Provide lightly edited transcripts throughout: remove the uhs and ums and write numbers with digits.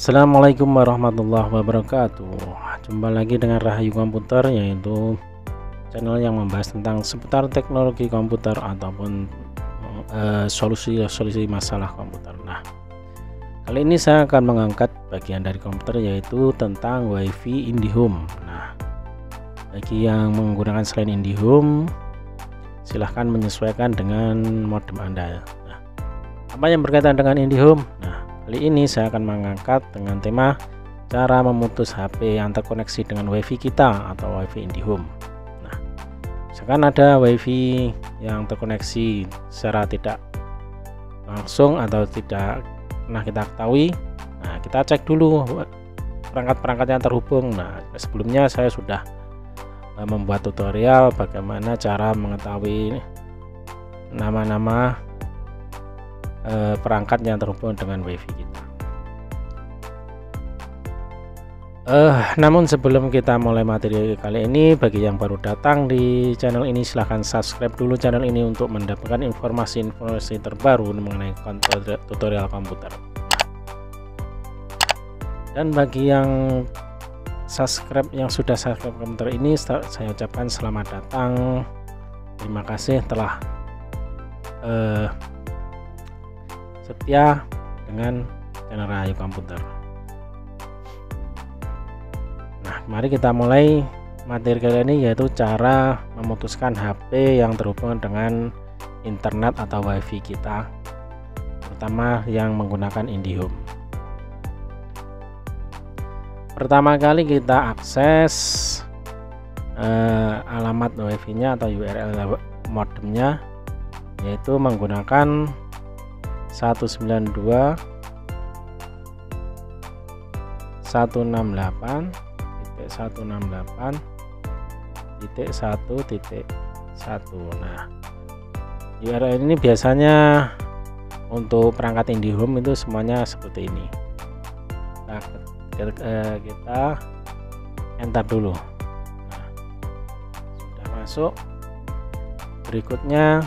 Assalamualaikum warahmatullahi wabarakatuh. Jumpa lagi dengan Rahayu Komputer, yaitu channel yang membahas tentang seputar teknologi komputer ataupun solusi masalah komputer. Nah, kali ini saya akan mengangkat bagian dari komputer, yaitu tentang WiFi IndiHome. Nah, bagi yang menggunakan selain IndiHome, silahkan menyesuaikan dengan modem Anda. Nah, apa yang berkaitan dengan IndiHome? Nah, kali ini saya akan mengangkat dengan tema cara memutus HP yang terkoneksi dengan WiFi kita atau WiFi IndiHome. Nah, misalkan ada WiFi yang terkoneksi secara tidak langsung atau tidak pernah kita ketahui. Nah, kita cek dulu perangkat-perangkat yang terhubung. Nah, sebelumnya saya sudah membuat tutorial bagaimana cara mengetahui nama-nama perangkat yang terhubung dengan WiFi kita. Namun sebelum kita mulai materi kali ini, bagi yang baru datang di channel ini, silahkan subscribe dulu channel ini untuk mendapatkan informasi-informasi terbaru mengenai tutorial komputer. Dan bagi yang sudah subscribe komputer ini, saya ucapkan selamat datang. Terima kasih telah setia dengan channel Rahayu Komputer. Nah, mari kita mulai materi kali ini, yaitu cara memutuskan HP yang terhubung dengan internet atau WiFi kita, terutama yang menggunakan IndiHome. Pertama kali kita akses alamat WiFi-nya atau URL modemnya, yaitu menggunakan 192.168.1.1.1. Nah, URL ini biasanya untuk perangkat IndiHome itu semuanya seperti ini. Nah, kita enter dulu. Nah, sudah masuk. Berikutnya,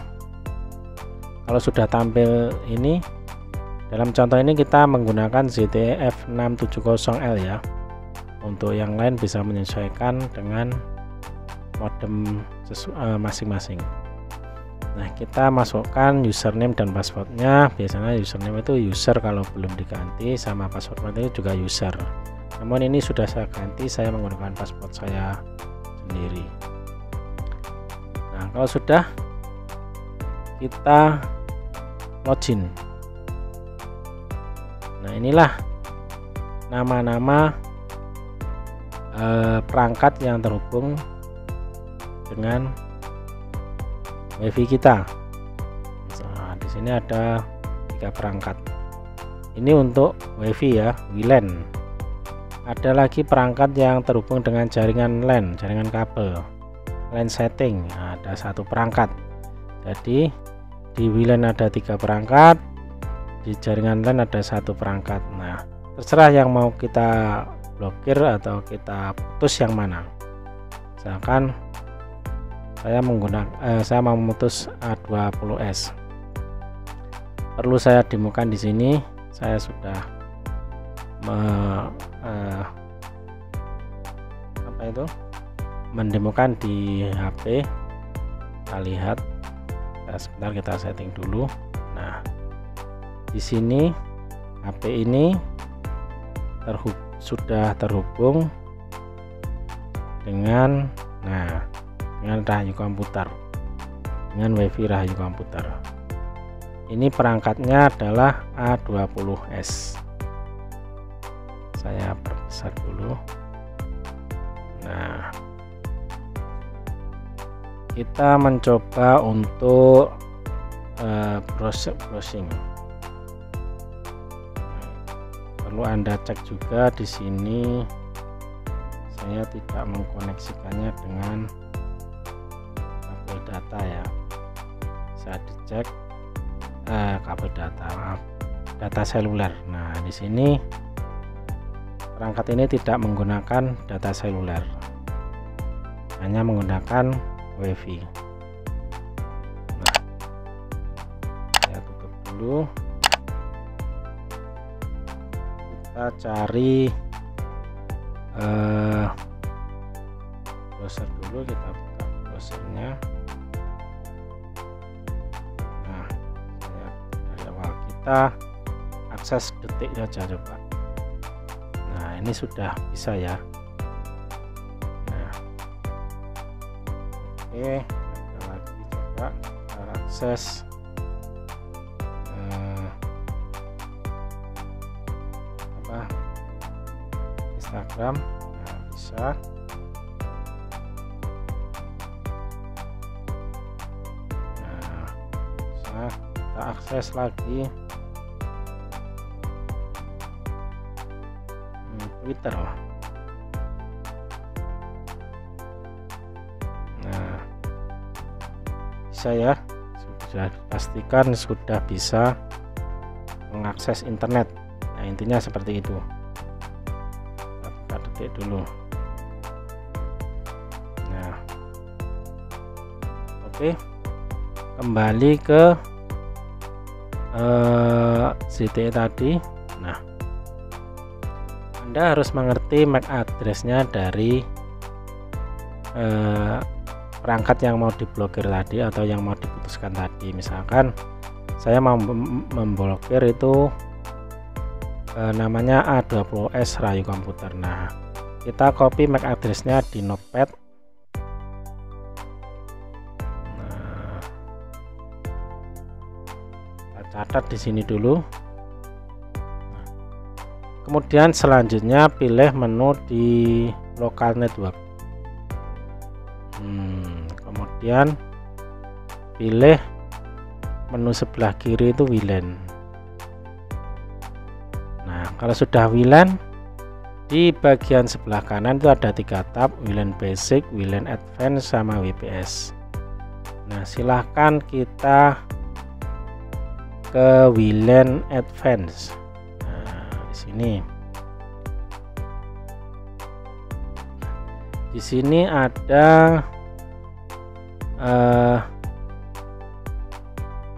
kalau sudah tampil ini, dalam contoh ini kita menggunakan ZTE F670L ya. Untuk yang lain bisa menyesuaikan dengan modem masing-masing. Nah, kita masukkan username dan passwordnya. Biasanya username itu user kalau belum diganti, sama password itu juga user. Namun ini sudah saya ganti, saya menggunakan password saya sendiri. Nah, kalau sudah, kita login. Nah, inilah nama-nama perangkat yang terhubung dengan WiFi kita. Nah, di sini ada 3 perangkat. Ini untuk WiFi ya, WLAN. Ada lagi perangkat yang terhubung dengan jaringan LAN, jaringan kabel, LAN setting. Nah, ada 1 perangkat. Jadi di WLAN ada 3 perangkat, di jaringan LAN ada 1 perangkat. Nah, terserah yang mau kita blokir atau kita putus yang mana. Misalkan saya mau memutus A20S. Perlu saya demokan di sini. Saya sudah mendemokan di HP. Kita lihat. Sebentar, kita setting dulu. Nah, di sini HP ini sudah terhubung dengan Rahayu Komputer, dengan WiFi Rahayu Komputer. Ini perangkatnya adalah A20S. Saya perbesar dulu. Nah, kita mencoba untuk browsing. Perlu Anda cek juga di sini, saya tidak mengkoneksikannya dengan kabel data ya. Saya dicek kabel data seluler. Nah, di sini perangkat ini tidak menggunakan data seluler, hanya menggunakan WiFi. Nah, saya tutup dulu. kita cari browser dulu, kita buka browsernya. Nah, dari awal kita akses detik saja coba. Nah, ini sudah bisa ya. Nah, oke, ada lagi coba kita akses Instagram. Nah, bisa. Nah, bisa kita akses lagi Twitter. Nah, bisa ya, sudah pastikan sudah bisa mengakses internet. Nah, intinya seperti itu. Kita buka detik dulu. Nah, oke, kembali ke ZTE tadi. Nah, Anda harus mengerti MAC address-nya dari perangkat yang mau diblokir tadi atau yang mau diputuskan tadi. Misalkan saya mau memblokir itu namanya A20S Rayu Komputer. Nah, kita copy MAC address-nya di notepad. Nah, kita catat di sini dulu. Kemudian selanjutnya pilih menu di local network. Kemudian pilih menu sebelah kiri itu WLAN. Nah, kalau sudah WLAN, di bagian sebelah kanan itu ada 3 tab, WLAN Basic, WLAN Advanced, sama WPS. Nah, silahkan kita ke WLAN Advanced. Sini, di sini ada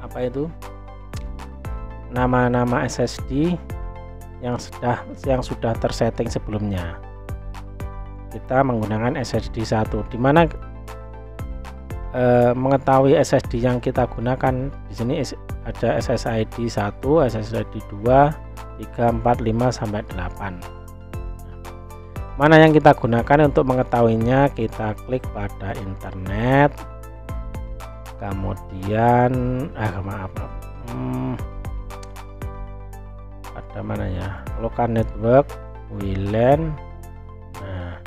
apa itu, nama-nama SSD yang sudah tersetting sebelumnya. Kita menggunakan SSD 1, dimana mengetahui SSD yang kita gunakan. Di sini ada SSID 1, SSID 2, 3, 4, 5, sampai 8. Mana yang kita gunakan? Untuk mengetahuinya kita klik pada internet, kemudian pada mana ya, local network, WLAN. Nah,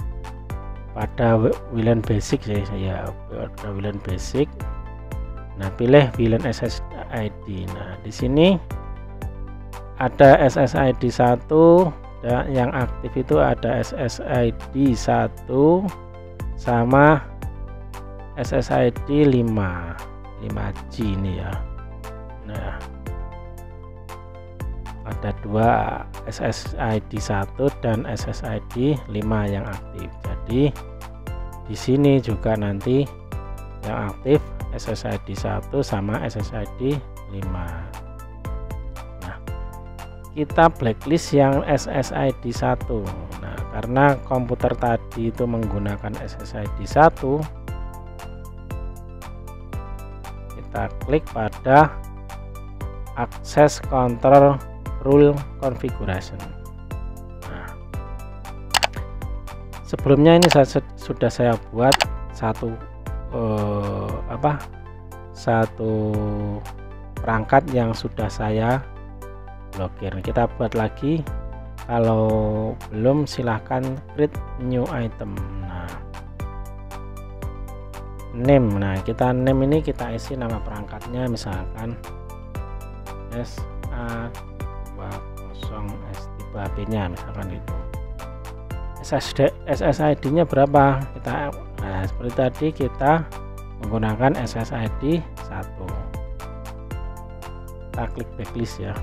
pada WLAN basic ya, pada WLAN basic. Nah, pilih WLAN SSID. Nah, di sini ada SSID 1, dan yang aktif itu ada SSID 1 sama SSID 5G ini ya. Nah, ada 2 SSID 1 dan SSID 5 yang aktif. Jadi di sini juga nanti yang aktif SSID 1 sama SSID 5. Kita blacklist yang SSID 1. Nah, karena komputer tadi itu menggunakan SSID 1, kita klik pada Access Control Rule Configuration. Nah, sebelumnya ini sudah saya buat satu perangkat yang sudah saya blokir. Kita buat lagi. Kalau belum, silahkan create new item. Nah, name. Nah, kita name ini kita isi nama perangkatnya, misalkan SA20S3HP-nya, misalkan itu. SSID-nya berapa? Nah, seperti tadi kita menggunakan SSID 1. Kita klik backlist ya.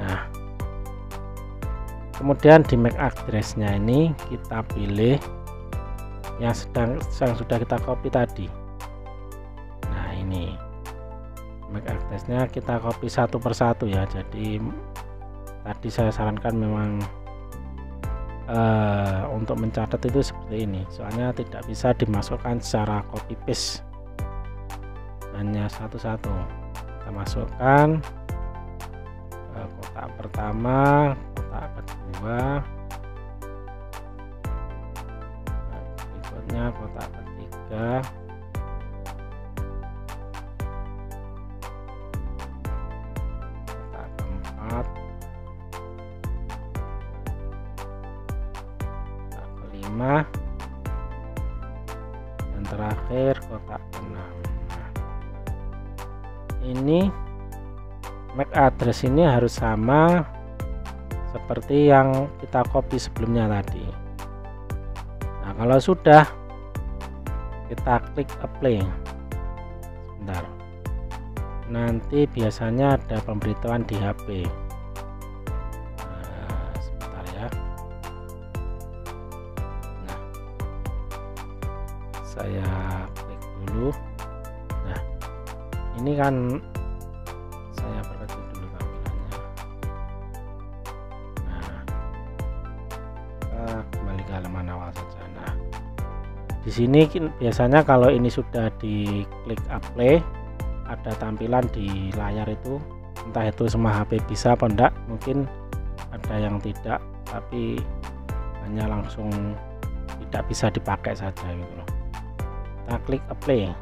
Nah, kemudian di MAC address-nya ini kita pilih yang sudah kita copy tadi. Nah, ini MAC address-nya kita copy satu persatu ya. Jadi tadi saya sarankan memang untuk mencatat itu seperti ini, soalnya tidak bisa dimasukkan secara copy paste, hanya satu-satu. Kita masukkan kotak pertama, kotak kedua, berikutnya kotak ketiga, kotak keempat, kotak kelima, dan terakhir kotak keenam. Ini MAC address ini harus sama seperti yang kita copy sebelumnya tadi. Nah, kalau sudah, kita klik apply. Sebentar, nanti biasanya ada pemberitahuan di HP. Nah, sebentar ya. Nah, saya klik dulu. Nah, ini kan saya perkecil dulu tampilannya. Nah, kita kembali ke halaman awal saja. Nah, di sini biasanya kalau ini sudah diklik apply, ada tampilan di layar itu, entah itu semua HP bisa apa enggak, mungkin ada yang tidak, tapi hanya langsung tidak bisa dipakai saja gitu loh. Kita klik apply.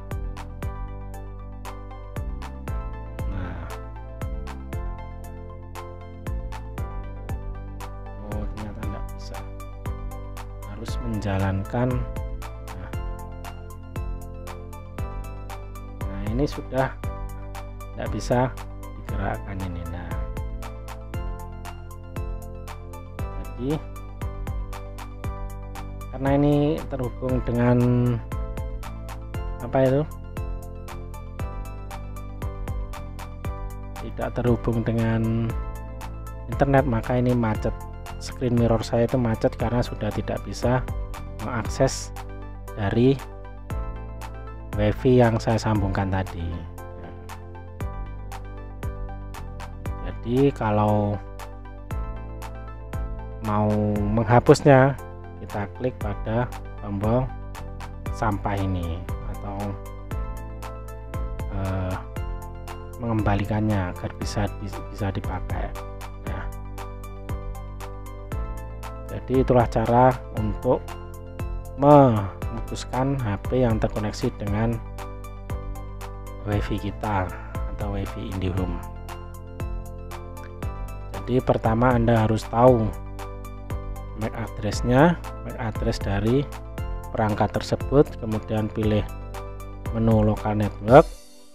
Harus menjalankan. Nah, ini sudah tidak bisa digerakkan ini. Nah, jadi karena ini terhubung dengan apa itu, tidak terhubung dengan internet, maka ini macet. Screen mirror saya itu macet karena sudah tidak bisa mengakses dari WiFi yang saya sambungkan tadi. Jadi kalau mau menghapusnya, kita klik pada tombol sampah ini atau mengembalikannya agar bisa dipakai. Jadi itulah cara untuk memutuskan HP yang terkoneksi dengan WiFi kita atau WiFi IndiHome. Jadi pertama Anda harus tahu MAC address-nya, MAC address dari perangkat tersebut, kemudian pilih menu local network,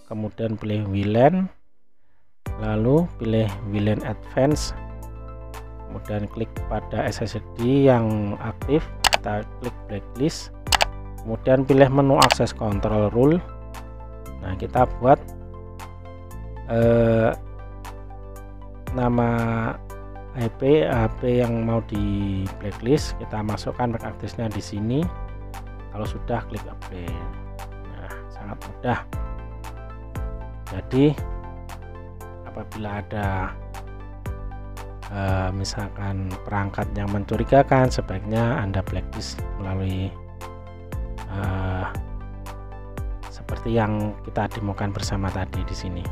kemudian pilih WLAN, lalu pilih WLAN Advanced, kemudian klik pada SSID yang aktif, kita klik blacklist, kemudian pilih menu access control rule. Nah, kita buat nama HP yang mau di blacklist, kita masukkan MAC address-nya di sini. Kalau sudah, klik apply. Nah, sangat mudah. Jadi apabila ada misalkan perangkat yang mencurigakan, sebaiknya Anda blacklist melalui seperti yang kita demokan bersama tadi di sini.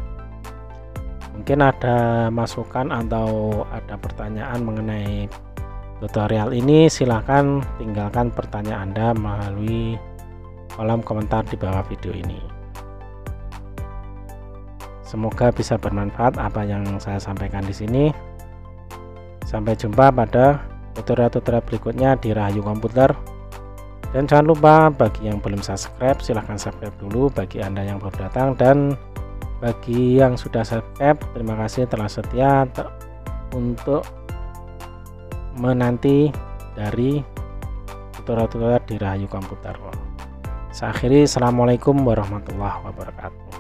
Mungkin ada masukan atau ada pertanyaan mengenai tutorial ini, silahkan tinggalkan pertanyaan Anda melalui kolom komentar di bawah video ini. Semoga bisa bermanfaat apa yang saya sampaikan di sini. Sampai jumpa pada tutorial-tutorial berikutnya di Rahayu Komputer. Dan jangan lupa bagi yang belum subscribe, silahkan subscribe dulu bagi Anda yang baru datang, dan bagi yang sudah subscribe, terima kasih telah setia untuk menanti dari tutorial-tutorial di Rahayu Komputer. Saya akhiri, assalamualaikum warahmatullahi wabarakatuh.